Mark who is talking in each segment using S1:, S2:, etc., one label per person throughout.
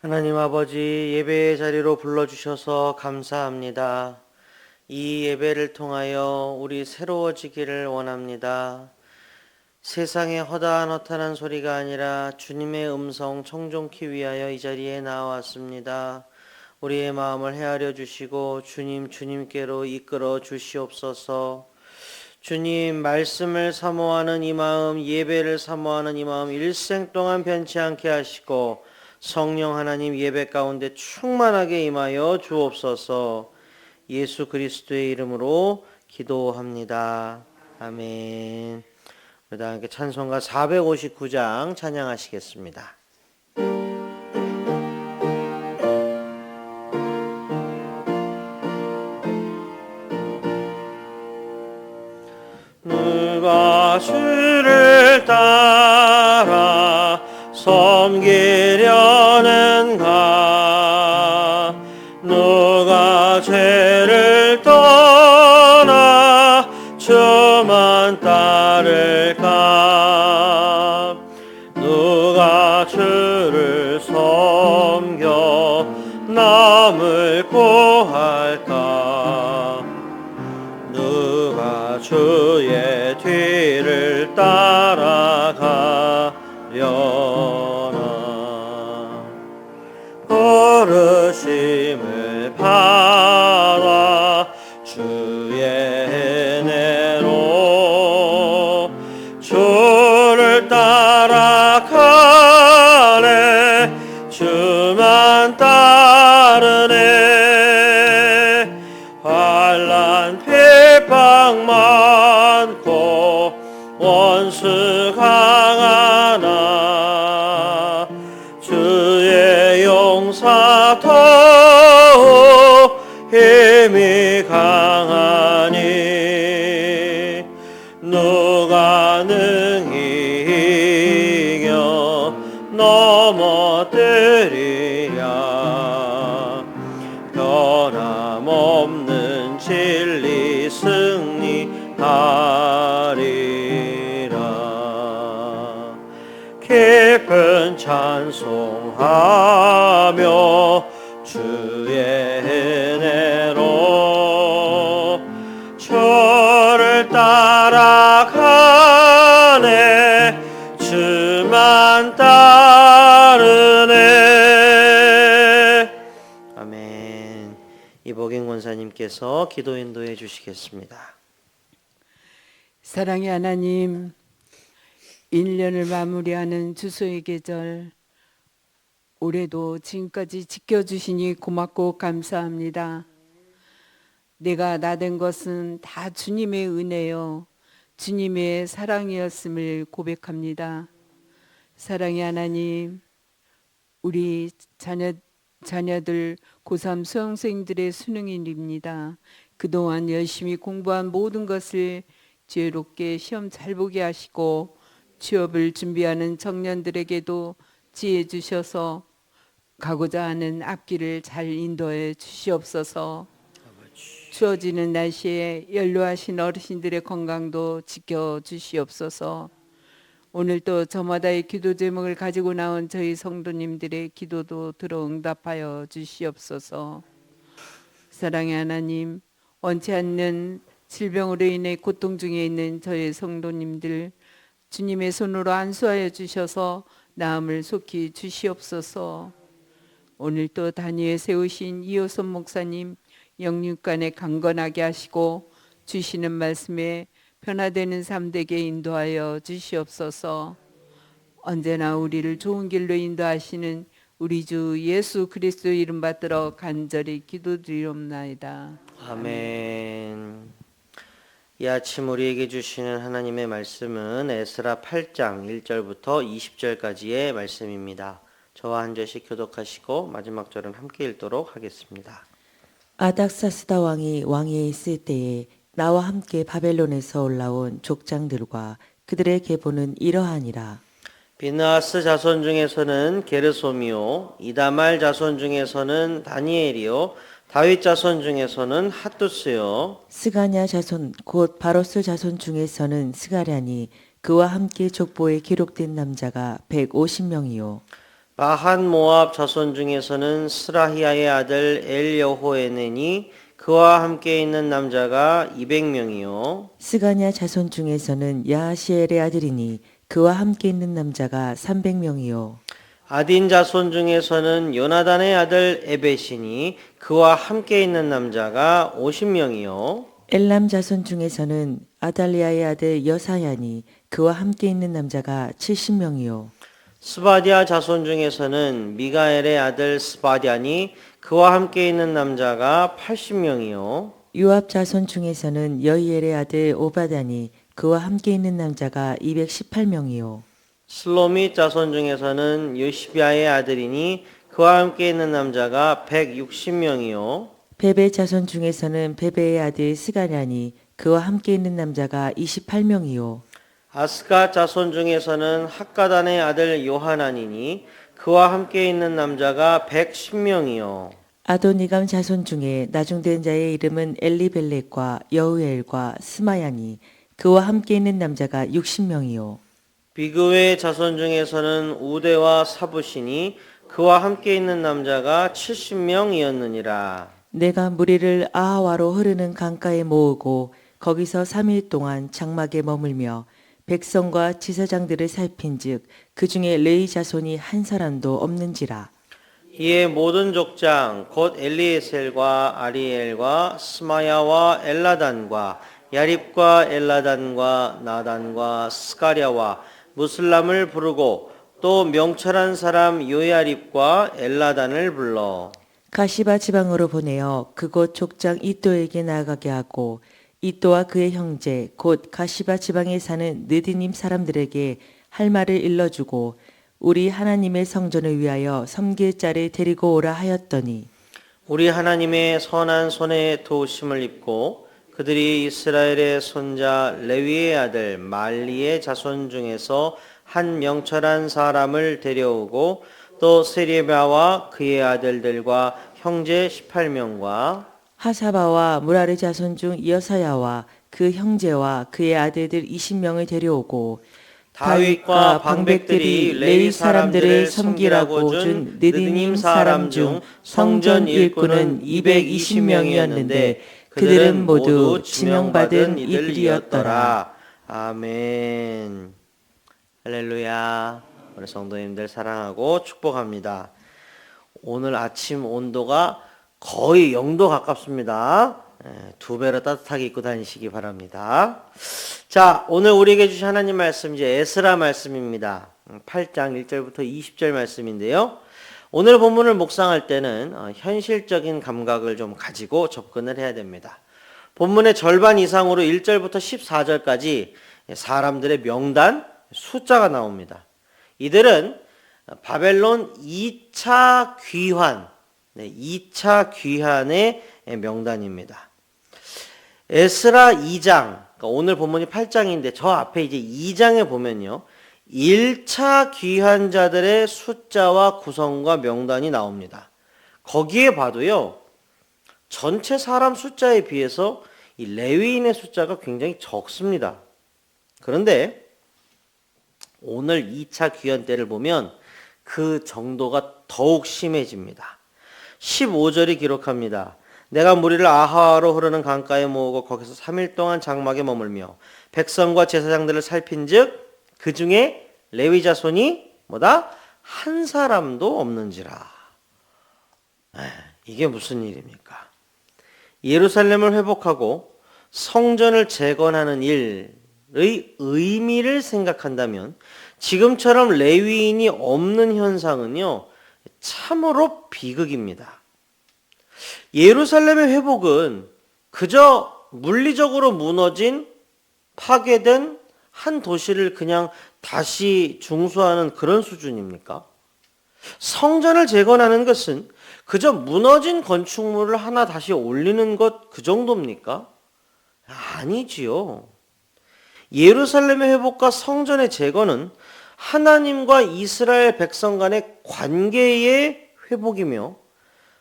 S1: 하나님 아버지, 예배의 자리로 불러주셔서 감사합니다. 이 예배를 통하여 우리 새로워지기를 원합니다. 세상의 허다한 소리가 아니라 주님의 음성 청종케 위하여 이 자리에 나왔습니다. 우리의 마음을 헤아려 주시고 주님께로 이끌어 주시옵소서. 주님, 말씀을 사모하는 이 마음, 예배를 사모하는 이 마음 일생 동안 변치 않게 하시고 성령 하나님 예배 가운데 충만하게 임하여 주옵소서. 예수 그리스도의 이름으로 기도합니다. 아멘. 우리 다 함께 찬송가 459장 찬양하시겠습니다. 누가 주를 따라 섬기려는가? 누가 죄를 떠나 주만 따를까? 누가 주를 섬겨 남을 구할까? 누가 주의 뒤를 따라가려나? 부르심을 받아 주의 은혜로 주를 따라가네. 주만 따르네. 환난 핍박 많고 원수 강하나 주의 용사 더욱 힘이 강하니 누가 능히 이겨 넘어뜨리랴? 변함없는 진리 승리하리라. 깊은 찬송하며 주의 은혜로 주를 따라가네. 주만 따르네. 아멘. 이복인 권사님께서 기도 인도해 주시겠습니다.
S2: 사랑의 하나님, 1년을 마무리하는 추수의 계절, 올해도 지금까지 지켜주시니 고맙고 감사합니다. 내가 나된 것은 다 주님의 은혜요, 주님의 사랑이었음을 고백합니다. 사랑의 하나님, 우리 자녀들 고3 수험생들의 수능일입니다. 그동안 열심히 공부한 모든 것을 지혜롭게 시험 잘 보게 하시고 취업을 준비하는 청년들에게도 지혜 주셔서 가고자 하는 앞길을 잘 인도해 주시옵소서. 추워지는 날씨에 연로하신 어르신들의 건강도 지켜 주시옵소서. 오늘 또 저마다의 기도 제목을 가지고 나온 저희 성도님들의 기도도 들어 응답하여 주시옵소서. 사랑의 하나님, 원치 않는 질병으로 인해 고통 중에 있는 저희 성도님들 주님의 손으로 안수하여 주셔서 나음을 속히 주시옵소서. 오늘 또 단위에 세우신 이호선 목사님 영육간에 강건하게 하시고 주시는 말씀에 변화되는 삶 되게 인도하여 주시옵소서. 언제나 우리를 좋은 길로 인도하시는 우리 주 예수 그리스도 이름 받들어 간절히 기도드리옵나이다.
S1: 아멘. 이 아침 우리에게 주시는 하나님의 말씀은 에스라 8장 1절부터 20절까지의 말씀입니다. 저와 한 절씩 교독하시고 마지막 절은 함께 읽도록 하겠습니다.
S3: 아닥사스다 왕이 왕위에 있을 때에 나와 함께 바벨론에서 올라온 족장들과 그들의 계보는 이러하니라.
S1: 비느하스 자손 중에서는 게르솜이요, 이다말 자손 중에서는 다니엘이요, 다윗 자손 중에서는 핫두스요,
S3: 스가냐 자손 곧 바로스 자손 중에서는 스가랴니 그와 함께 족보에 기록된 남자가 150명이요.
S1: 바한 모압 자손 중에서는 스라히아의 아들 엘여호에넨이 그와 함께 있는 남자가 200명이요.
S3: 스가냐 자손 중에서는 야하시엘의 아들이니 그와 함께 있는 남자가 300명이요.
S1: 아딘 자손 중에서는 요나단의 아들 에벳이니 그와 함께 있는 남자가 50명이요.
S3: 엘람 자손 중에서는 아달리아의 아들 여사야니 그와 함께 있는 남자가 70명이요.
S1: 스바디아 자손 중에서는 미가엘의 아들 스바디아니 그와 함께 있는 남자가 80명이요.
S3: 요압 자손 중에서는 여이엘의 아들 오바다니 그와 함께 있는 남자가 218명이요.
S1: 슬로밋 자손 중에서는 요시비아의 아들이니 그와 함께 있는 남자가 160명이요.
S3: 베베 자손 중에서는 베베의 아들 스가냐니 그와 함께 있는 남자가 28명이요.
S1: 아스가 자손 중에서는 학가단의 아들 요하나니니 그와 함께 있는 남자가 110명이요.
S3: 아도니감 자손 중에 나중된 자의 이름은 엘리벨렉과 여우엘과 스마야니 그와 함께 있는 남자가 60명이요.
S1: 비그웨의 자손 중에서는 우대와 사부시니 그와 함께 있는 남자가 70명이었느니라.
S3: 내가 무리를 아하와로 흐르는 강가에 모으고 거기서 3일 동안 장막에 머물며 백성과 지사장들을 살핀즉 그 중에 레위 자손이 한 사람도 없는지라.
S1: 이에 모든 족장 곧 엘리에셀과 아리엘과 스마야와 엘라단과 야립과 엘라단과 나단과 스가랴와 무슬람을 부르고 또 명철한 사람 요야립과 엘라단을 불러
S3: 가시바 지방으로 보내어 그곳 족장 이또에게 나아가게 하고 이또와 그의 형제 곧 가시바 지방에 사는 느디님 사람들에게 할 말을 일러주고 우리 하나님의 성전을 위하여 섬길 자를 데리고 오라 하였더니
S1: 우리 하나님의 선한 손에 도우심을 입고 그들이 이스라엘의 손자 레위의 아들 말리의 자손 중에서 한 명철한 사람을 데려오고 또 세레바와 그의 아들들과 형제 18명과
S3: 하사바와 무라르 자손 중 여사야와 그 형제와 그의 아들들 20명을 데려오고
S1: 다윗과 방백들이 레위 사람들을 섬기라고 준 느디님 사람 중 성전 일꾼은 220명이었는데 그들은 모두 지명받은 이들이었더라. 아멘. 할렐루야. 우리 성도님들 사랑하고 축복합니다. 오늘 아침 온도가 거의 0도 가깝습니다. 2배로 따뜻하게 입고 다니시기 바랍니다. 자, 오늘 우리에게 주신 하나님 말씀 이제 에스라 말씀입니다. 8장 1절부터 20절 말씀인데요. 오늘 본문을 묵상할 때는 현실적인 감각을 좀 가지고 접근을 해야 됩니다. 본문의 절반 이상으로 1절부터 14절까지 사람들의 명단, 숫자가 나옵니다. 이들은 바벨론 2차 귀환, 2차 귀환의 명단입니다. 에스라 2장, 그러니까 오늘 본문이 8장인데 저 앞에 이제 2장에 보면요. 1차 귀환자들의 숫자와 구성과 명단이 나옵니다. 거기에 봐도요. 전체 사람 숫자에 비해서 이 레위인의 숫자가 굉장히 적습니다. 그런데 오늘 2차 귀환 때를 보면 그 정도가 더욱 심해집니다. 15절이 기록합니다. 내가 무리를 아하로 흐르는 강가에 모으고 거기서 3일 동안 장막에 머물며 백성과 제사장들을 살핀즉 그 중에 레위 자손이 뭐다? 한 사람도 없는지라. 이게 무슨 일입니까? 예루살렘을 회복하고 성전을 재건하는 일의 의미를 생각한다면 지금처럼 레위인이 없는 현상은요, 참으로 비극입니다. 예루살렘의 회복은 그저 물리적으로 무너진 파괴된 한 도시를 그냥 다시 중수하는 그런 수준입니까? 성전을 재건하는 것은 그저 무너진 건축물을 하나 다시 올리는 것 그 정도입니까? 아니지요. 예루살렘의 회복과 성전의 재건은 하나님과 이스라엘 백성 간의 관계의 회복이며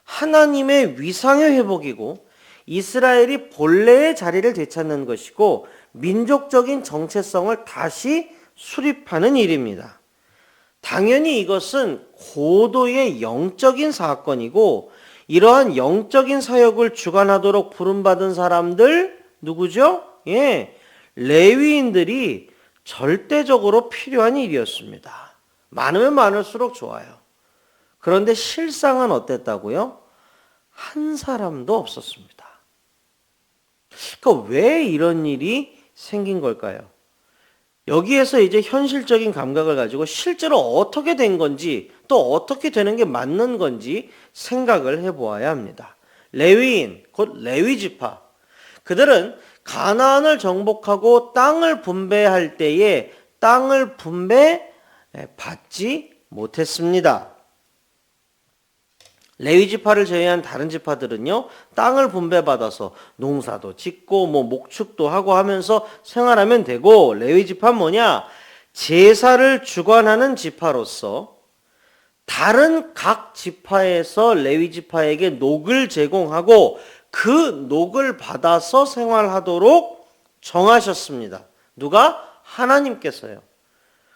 S1: 하나님의 위상의 회복이고 이스라엘이 본래의 자리를 되찾는 것이고 민족적인 정체성을 다시 수립하는 일입니다. 당연히 이것은 고도의 영적인 사건이고 이러한 영적인 사역을 주관하도록 부름받은 사람들 누구죠? 예, 레위인들이 절대적으로 필요한 일이었습니다. 많으면 많을수록 좋아요. 그런데 실상은 어땠다고요? 한 사람도 없었습니다. 그러니까 왜 이런 일이 생긴 걸까요? 여기에서 이제 현실적인 감각을 가지고 실제로 어떻게 된 건지 또 어떻게 되는 게 맞는 건지 생각을 해보아야 합니다. 레위인, 곧 레위지파. 그들은 가나안을 정복하고 땅을 분배할 때에 땅을 분배받지 못했습니다. 레위 지파를 제외한 다른 지파들은요, 땅을 분배받아서 농사도 짓고 목축도 하고 하면서 생활하면 되고, 레위 지파는 뭐냐? 제사를 주관하는 지파로서 다른 각 지파에서 레위 지파에게 녹을 제공하고 그 녹을 받아서 생활하도록 정하셨습니다. 누가? 하나님께서요.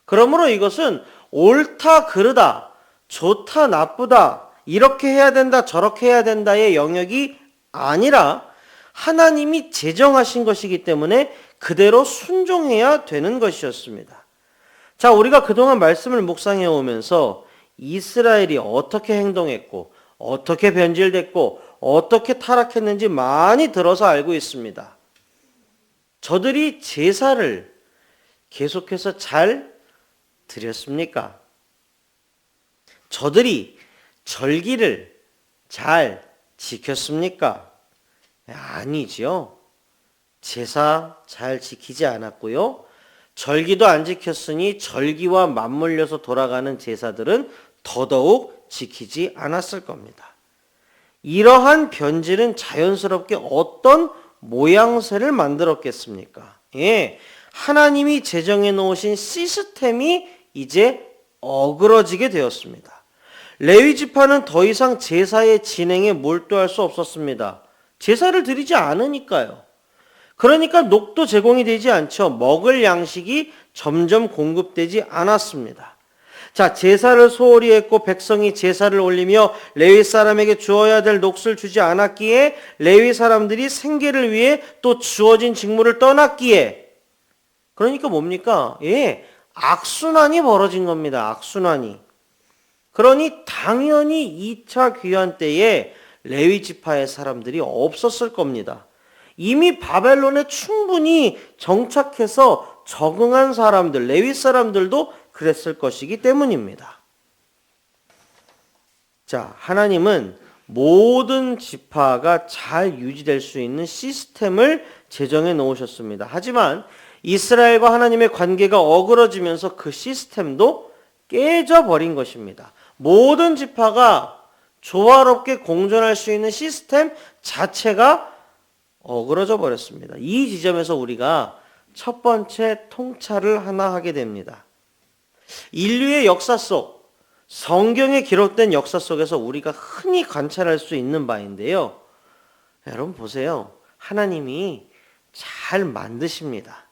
S1: 그러므로 이것은 옳다 그르다, 좋다 나쁘다, 이렇게 해야 된다 저렇게 해야 된다의 영역이 아니라 하나님이 제정하신 것이기 때문에 그대로 순종해야 되는 것이었습니다. 자, 우리가 그동안 말씀을 묵상해 오면서 이스라엘이 어떻게 행동했고 어떻게 변질됐고 어떻게 타락했는지 많이 들어서 알고 있습니다. 저들이 제사를 계속해서 잘 드렸습니까? 저들이 절기를 잘 지켰습니까? 아니죠. 제사 잘 지키지 않았고요. 절기도 안 지켰으니 절기와 맞물려서 돌아가는 제사들은 더더욱 지키지 않았을 겁니다. 이러한 변질은 자연스럽게 어떤 모양새를 만들었겠습니까? 예, 하나님이 제정해 놓으신 시스템이 이제 어그러지게 되었습니다. 레위 지파는 더 이상 제사의 진행에 몰두할 수 없었습니다. 제사를 드리지 않으니까요. 그러니까 녹도 제공이 되지 않죠. 먹을 양식이 점점 공급되지 않았습니다. 자, 제사를 소홀히 했고 백성이 제사를 올리며 레위 사람에게 주어야 될 녹을 주지 않았기에 레위 사람들이 생계를 위해 또 주어진 직무를 떠났기에 그러니까 뭡니까? 예, 악순환이 벌어진 겁니다. 악순환이. 그러니 당연히 2차 귀환 때에 레위 지파의 사람들이 없었을 겁니다. 이미 바벨론에 충분히 정착해서 적응한 사람들, 레위 사람들도 그랬을 것이기 때문입니다. 자, 하나님은 모든 지파가 잘 유지될 수 있는 시스템을 제정해 놓으셨습니다. 하지만 이스라엘과 하나님의 관계가 어그러지면서 그 시스템도 깨져버린 것입니다. 모든 지파가 조화롭게 공존할 수 있는 시스템 자체가 어그러져 버렸습니다. 이 지점에서 우리가 첫 번째 통찰을 하나 하게 됩니다. 인류의 역사 속, 성경에 기록된 역사 속에서 우리가 흔히 관찰할 수 있는 바인데요. 여러분 보세요. 하나님이 잘 만드십니다.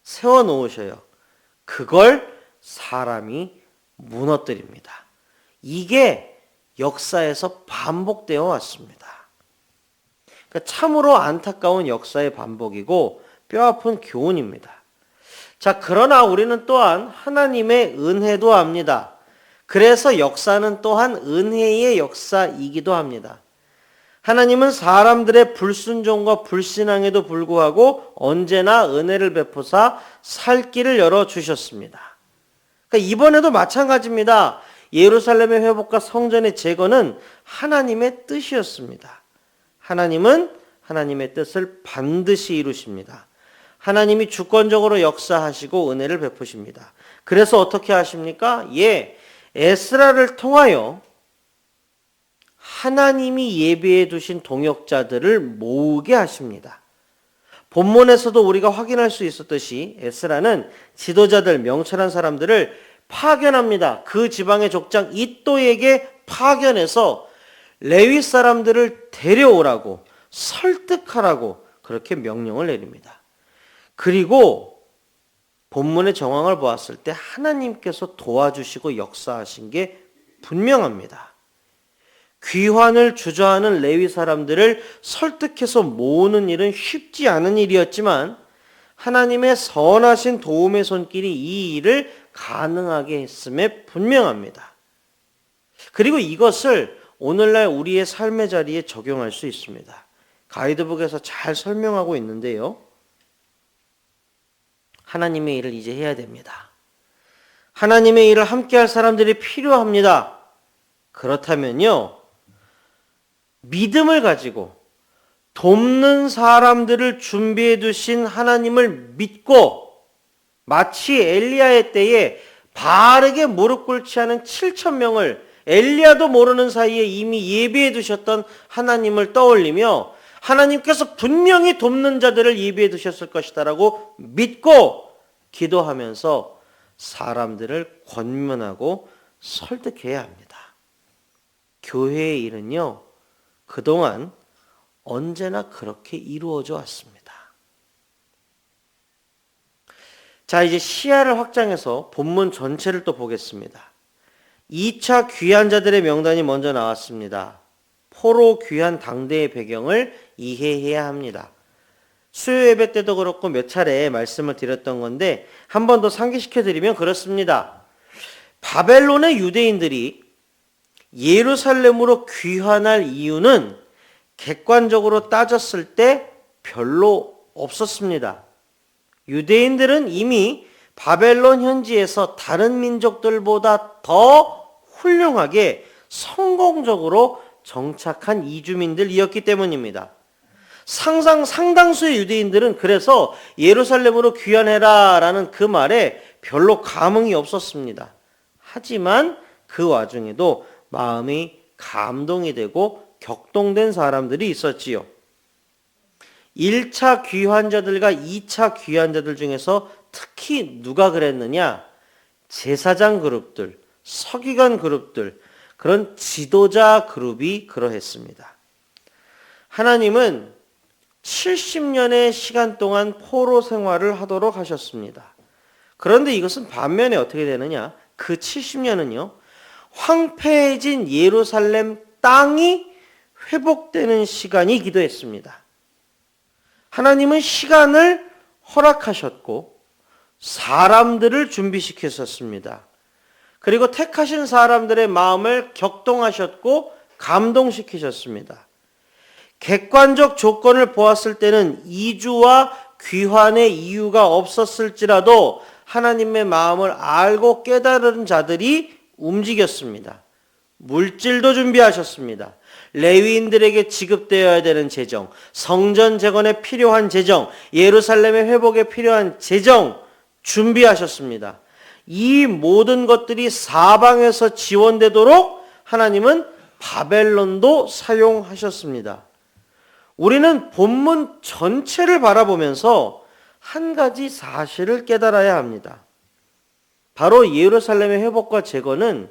S1: 세워놓으셔요. 그걸 사람이 무너뜨립니다. 이게 역사에서 반복되어 왔습니다. 그러니까 참으로 안타까운 역사의 반복이고 뼈아픈 교훈입니다. 자, 그러나 우리는 또한 하나님의 은혜도 압니다. 그래서 역사는 또한 은혜의 역사이기도 합니다. 하나님은 사람들의 불순종과 불신앙에도 불구하고 언제나 은혜를 베푸사 살 길을 열어주셨습니다. 그러니까 이번에도 마찬가지입니다. 예루살렘의 회복과 성전의 재건은 하나님의 뜻이었습니다. 하나님은 하나님의 뜻을 반드시 이루십니다. 하나님이 주권적으로 역사하시고 은혜를 베푸십니다. 그래서 어떻게 하십니까? 예, 에스라를 통하여 하나님이 예비해 두신 동역자들을 모으게 하십니다. 본문에서도 우리가 확인할 수 있었듯이 에스라는 지도자들, 명철한 사람들을 파견합니다. 그 지방의 족장 이또에게 파견해서 레위 사람들을 데려오라고 설득하라고 그렇게 명령을 내립니다. 그리고 본문의 정황을 보았을 때 하나님께서 도와주시고 역사하신 게 분명합니다. 귀환을 주저하는 레위 사람들을 설득해서 모으는 일은 쉽지 않은 일이었지만 하나님의 선하신 도움의 손길이 이 일을 가능하게 했음에 분명합니다. 그리고 이것을 오늘날 우리의 삶의 자리에 적용할 수 있습니다. 가이드북에서 잘 설명하고 있는데요. 하나님의 일을 이제 해야 됩니다. 하나님의 일을 함께 할 사람들이 필요합니다. 그렇다면요, 믿음을 가지고 돕는 사람들을 준비해 두신 하나님을 믿고 마치 엘리야의 때에 바르게 무릎 꿇지 않은 7,000명을 엘리야도 모르는 사이에 이미 예비해 두셨던 하나님을 떠올리며 하나님께서 분명히 돕는 자들을 예비해 두셨을 것이다라고 믿고 기도하면서 사람들을 권면하고 설득해야 합니다. 교회의 일은요, 그동안 언제나 그렇게 이루어져 왔습니다. 자, 이제 시야를 확장해서 본문 전체를 또 보겠습니다. 2차 귀환자들의 명단이 먼저 나왔습니다. 포로 귀환 당대의 배경을 이해해야 합니다. 수요 예배 때도 그렇고 몇 차례 말씀을 드렸던 건데 한 번 더 상기시켜 드리면 그렇습니다. 바벨론의 유대인들이 예루살렘으로 귀환할 이유는 객관적으로 따졌을 때 별로 없었습니다. 유대인들은 이미 바벨론 현지에서 다른 민족들보다 더 훌륭하게 성공적으로 정착한 이주민들이었기 때문입니다. 상당수의 유대인들은 그래서 예루살렘으로 귀환해라 라는 그 말에 별로 감흥이 없었습니다. 하지만 그 와중에도 마음이 감동이 되고 격동된 사람들이 있었지요. 1차 귀환자들과 2차 귀환자들 중에서 특히 누가 그랬느냐? 제사장 그룹들, 서기관 그룹들, 그런 지도자 그룹이 그러했습니다. 하나님은 70년의 시간 동안 포로 생활을 하도록 하셨습니다. 그런데 이것은 반면에 어떻게 되느냐? 그 70년은요, 황폐해진 예루살렘 땅이 회복되는 시간이기도 했습니다. 하나님은 시간을 허락하셨고 사람들을 준비시켰었습니다. 그리고 택하신 사람들의 마음을 격동하셨고 감동시키셨습니다. 객관적 조건을 보았을 때는 이주와 귀환의 이유가 없었을지라도 하나님의 마음을 알고 깨달은 자들이 움직였습니다. 물질도 준비하셨습니다. 레위인들에게 지급되어야 되는 재정, 성전 재건에 필요한 재정, 예루살렘의 회복에 필요한 재정 준비하셨습니다. 이 모든 것들이 사방에서 지원되도록 하나님은 바벨론도 사용하셨습니다. 우리는 본문 전체를 바라보면서 한 가지 사실을 깨달아야 합니다. 바로 예루살렘의 회복과 재건은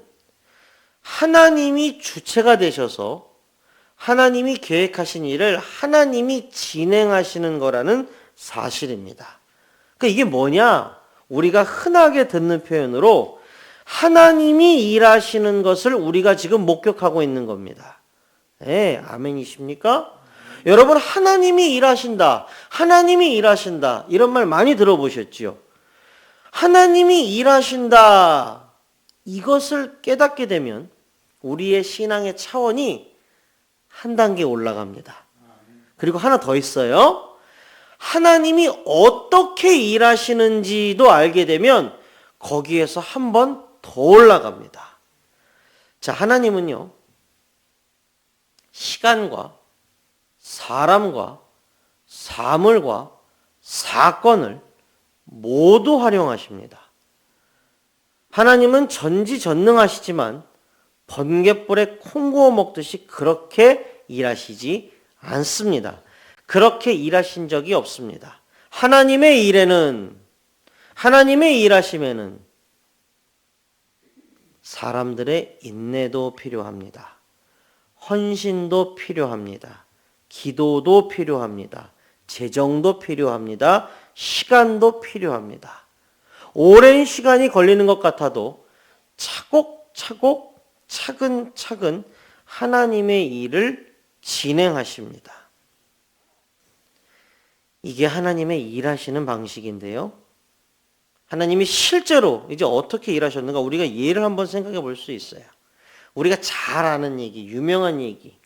S1: 하나님이 주체가 되셔서 하나님이 계획하신 일을 하나님이 진행하시는 거라는 사실입니다. 그러니까 이게 뭐냐? 우리가 흔하게 듣는 표현으로 하나님이 일하시는 것을 우리가 지금 목격하고 있는 겁니다. 네, 아멘이십니까? 여러분, 하나님이 일하신다, 하나님이 일하신다, 이런 말 많이 들어보셨지요? 하나님이 일하신다, 이것을 깨닫게 되면 우리의 신앙의 차원이 한 단계 올라갑니다. 그리고 하나 더 있어요. 하나님이 어떻게 일하시는지도 알게 되면 거기에서 한 번 더 올라갑니다. 자, 하나님은요, 시간과 사람과 사물과 사건을 모두 활용하십니다. 하나님은 전지전능하시지만 번갯불에 콩 구워 먹듯이 그렇게 일하시지 않습니다. 그렇게 일하신 적이 없습니다. 하나님의 일에는, 하나님의 일하심에는 사람들의 인내도 필요합니다. 헌신도 필요합니다. 기도도 필요합니다. 재정도 필요합니다. 시간도 필요합니다. 오랜 시간이 걸리는 것 같아도 차곡차곡 차근차근 하나님의 일을 진행하십니다. 이게 하나님의 일하시는 방식인데요. 하나님이 실제로 이제 어떻게 일하셨는가 우리가 예를 한번 생각해 볼 수 있어요. 우리가 잘 아는 얘기, 유명한 얘기.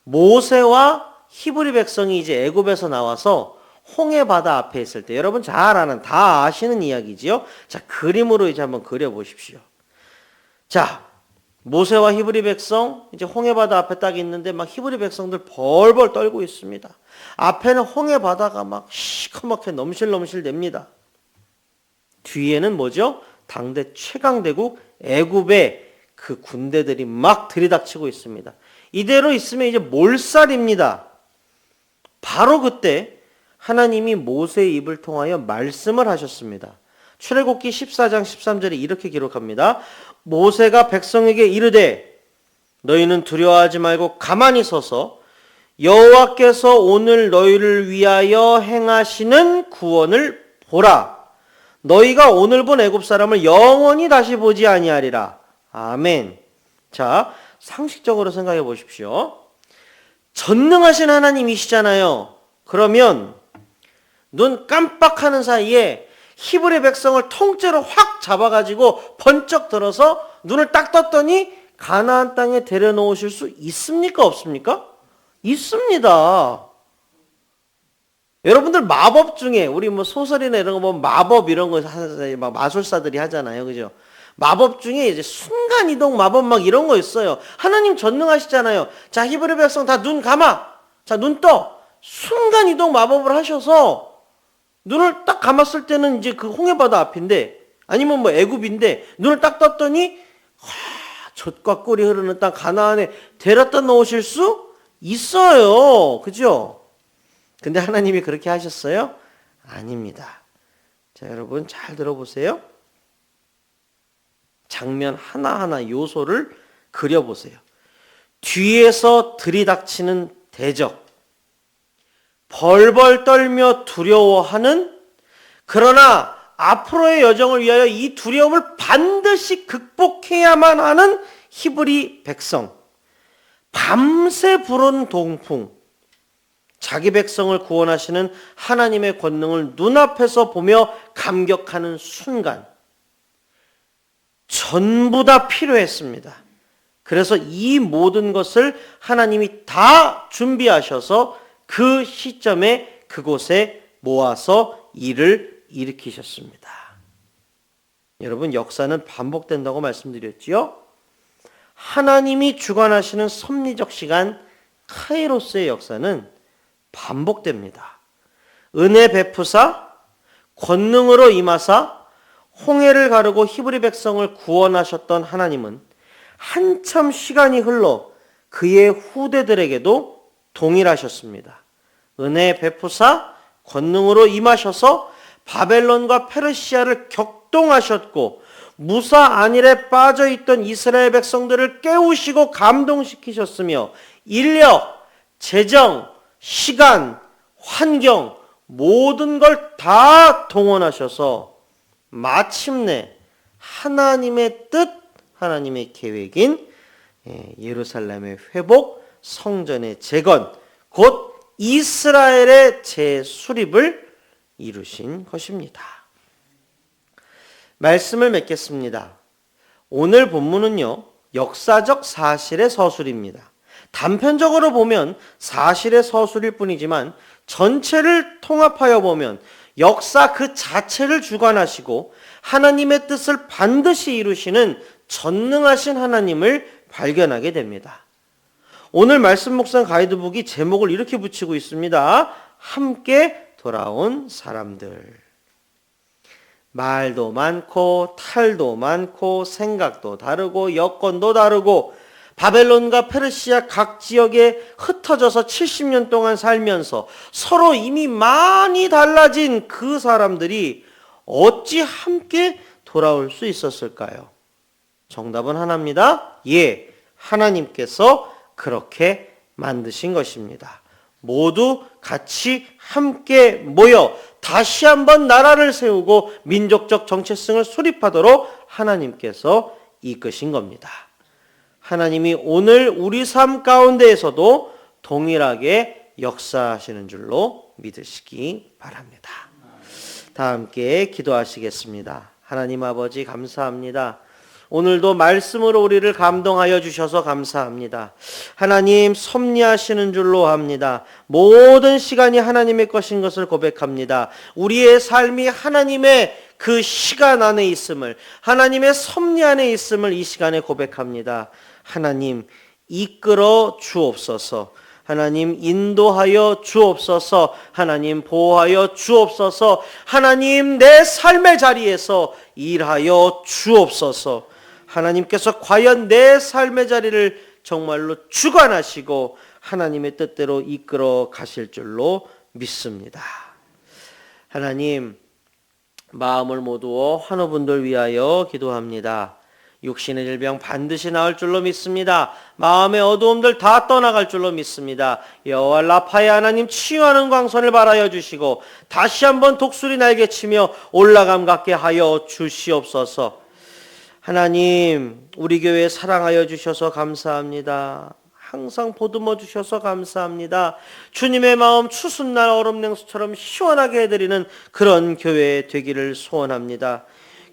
S1: 모세와 히브리 백성이 이제 애굽에서 나와서 홍해 바다 앞에 있을 때, 여러분 잘 아는, 다 아시는 이야기지요. 자, 그림으로 이제 한번 그려 보십시오. 자, 모세와 히브리 백성 이제 홍해 바다 앞에 딱 있는데 막 히브리 백성들 벌벌 떨고 있습니다. 앞에는 홍해 바다가 막 시커멓게 넘실넘실 됩니다. 뒤에는 뭐죠? 당대 최강대국 애굽의 그 군대들이 막 들이닥치고 있습니다. 이대로 있으면 이제 몰살입니다. 바로 그때 하나님이 모세의 입을 통하여 말씀을 하셨습니다. 출애굽기 14장 13절에 이렇게 기록합니다. 모세가 백성에게 이르되 너희는 두려워하지 말고 가만히 서서 여호와께서 오늘 너희를 위하여 행하시는 구원을 보라. 너희가 오늘 본 애굽 사람을 영원히 다시 보지 아니하리라. 아멘. 자, 상식적으로 생각해 보십시오. 전능하신 하나님이시잖아요. 그러면 눈 깜빡하는 사이에 히브리 백성을 통째로 확 잡아가지고 번쩍 들어서 눈을 딱 떴더니 가나안 땅에 데려놓으실 수 있습니까? 없습니까? 있습니다. 여러분들 마법 중에 우리 뭐 소설이나 이런 거 보면 마법 이런 거 막 마술사들이 하잖아요. 그죠? 마법 중에 이제 순간 이동 마법 막 이런 거 있어요. 하나님 전능하시잖아요. 자, 히브리 백성 다 눈 감아. 자, 눈 떠. 순간 이동 마법을 하셔서 눈을 딱 감았을 때는 이제 그 홍해바다 앞인데 아니면 뭐 애굽인데 눈을 딱 떴더니 젖과 꿀이 흐르는 땅 가나안에 데려다 놓으실 수 있어요. 그죠? 근데 하나님이 그렇게 하셨어요? 아닙니다. 자, 여러분 잘 들어보세요. 장면 하나하나 요소를 그려보세요. 뒤에서 들이닥치는 대적, 벌벌 떨며 두려워하는, 그러나 앞으로의 여정을 위하여 이 두려움을 반드시 극복해야만 하는 히브리 백성, 밤새 불은 동풍, 자기 백성을 구원하시는 하나님의 권능을 눈앞에서 보며 감격하는 순간, 전부 다 필요했습니다. 그래서 이 모든 것을 하나님이 다 준비하셔서 그 시점에 그곳에 모아서 일을 일으키셨습니다. 여러분, 역사는 반복된다고 말씀드렸지요? 하나님이 주관하시는 섭리적 시간 카이로스의 역사는 반복됩니다. 은혜 베푸사, 권능으로 임하사, 홍해를 가르고 히브리 백성을 구원하셨던 하나님은 한참 시간이 흘러 그의 후대들에게도 동일하셨습니다. 은혜 베푸사, 권능으로 임하셔서 바벨론과 페르시아를 격동하셨고 무사 안일에 빠져있던 이스라엘 백성들을 깨우시고 감동시키셨으며 인력, 재정, 시간, 환경 모든 걸 다 동원하셔서 마침내 하나님의 뜻, 하나님의 계획인 예루살렘의 회복, 성전의 재건, 곧 이스라엘의 재수립을 이루신 것입니다. 말씀을 맺겠습니다. 오늘 본문은요, 역사적 사실의 서술입니다. 단편적으로 보면 사실의 서술일 뿐이지만 전체를 통합하여 보면 역사 그 자체를 주관하시고 하나님의 뜻을 반드시 이루시는 전능하신 하나님을 발견하게 됩니다. 오늘 말씀 묵상 가이드북이 제목을 이렇게 붙이고 있습니다. 함께 돌아온 사람들. 말도 많고 탈도 많고 생각도 다르고 여건도 다르고 바벨론과 페르시아 각 지역에 흩어져서 70년 동안 살면서 서로 이미 많이 달라진 그 사람들이 어찌 함께 돌아올 수 있었을까요? 정답은 하나입니다. 예, 하나님께서 그렇게 만드신 것입니다. 모두 같이 함께 모여 다시 한번 나라를 세우고 민족적 정체성을 수립하도록 하나님께서 이끄신 겁니다. 하나님이 오늘 우리 삶 가운데에서도 동일하게 역사하시는 줄로 믿으시기 바랍니다. 다 함께 기도하시겠습니다. 하나님 아버지 감사합니다. 오늘도 말씀으로 우리를 감동하여 주셔서 감사합니다. 하나님 섭리하시는 줄로 압니다. 모든 시간이 하나님의 것인 것을 고백합니다. 우리의 삶이 하나님의 그 시간 안에 있음을, 하나님의 섭리 안에 있음을 이 시간에 고백합니다. 하나님 이끌어 주옵소서. 하나님 인도하여 주옵소서. 하나님 보호하여 주옵소서. 하나님 내 삶의 자리에서 일하여 주옵소서. 하나님께서 과연 내 삶의 자리를 정말로 주관하시고 하나님의 뜻대로 이끌어 가실 줄로 믿습니다. 하나님 마음을 모두어 환우분들 위하여 기도합니다. 육신의 질병 반드시 나을 줄로 믿습니다. 마음의 어두움들 다 떠나갈 줄로 믿습니다. 여호와 라파의 하나님 치유하는 광선을 발하여 주시고 다시 한번 독수리 날개치며 올라감 갖게 하여 주시옵소서. 하나님 우리 교회 사랑하여 주셔서 감사합니다. 항상 보듬어 주셔서 감사합니다. 주님의 마음 추순날 얼음냉수처럼 시원하게 해드리는 그런 교회 되기를 소원합니다.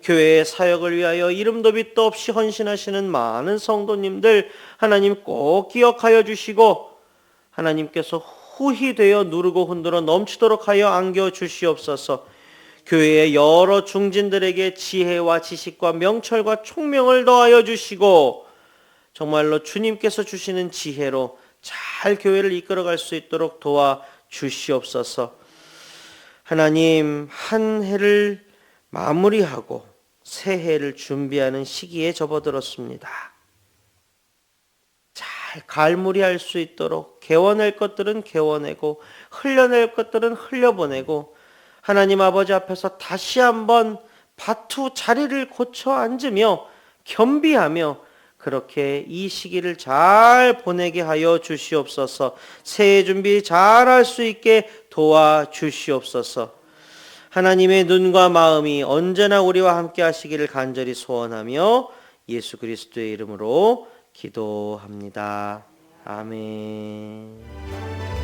S1: 교회의 사역을 위하여 이름도 빛도 없이 헌신하시는 많은 성도님들 하나님 꼭 기억하여 주시고 하나님께서 후히 되어 누르고 흔들어 넘치도록 하여 안겨 주시옵소서. 교회의 여러 중진들에게 지혜와 지식과 명철과 총명을 더하여 주시고 정말로 주님께서 주시는 지혜로 잘 교회를 이끌어갈 수 있도록 도와 주시옵소서. 하나님 한 해를 마무리하고 새 해를 준비하는 시기에 접어들었습니다. 잘 갈무리할 수 있도록 개워낼 것들은 개워내고 흘려낼 것들은 흘려보내고 하나님 아버지 앞에서 다시 한번 바투 자리를 고쳐 앉으며 겸비하며 그렇게 이 시기를 잘 보내게 하여 주시옵소서. 새해 준비 잘 할 수 있게 도와 주시옵소서. 하나님의 눈과 마음이 언제나 우리와 함께 하시기를 간절히 소원하며 예수 그리스도의 이름으로 기도합니다. 아멘.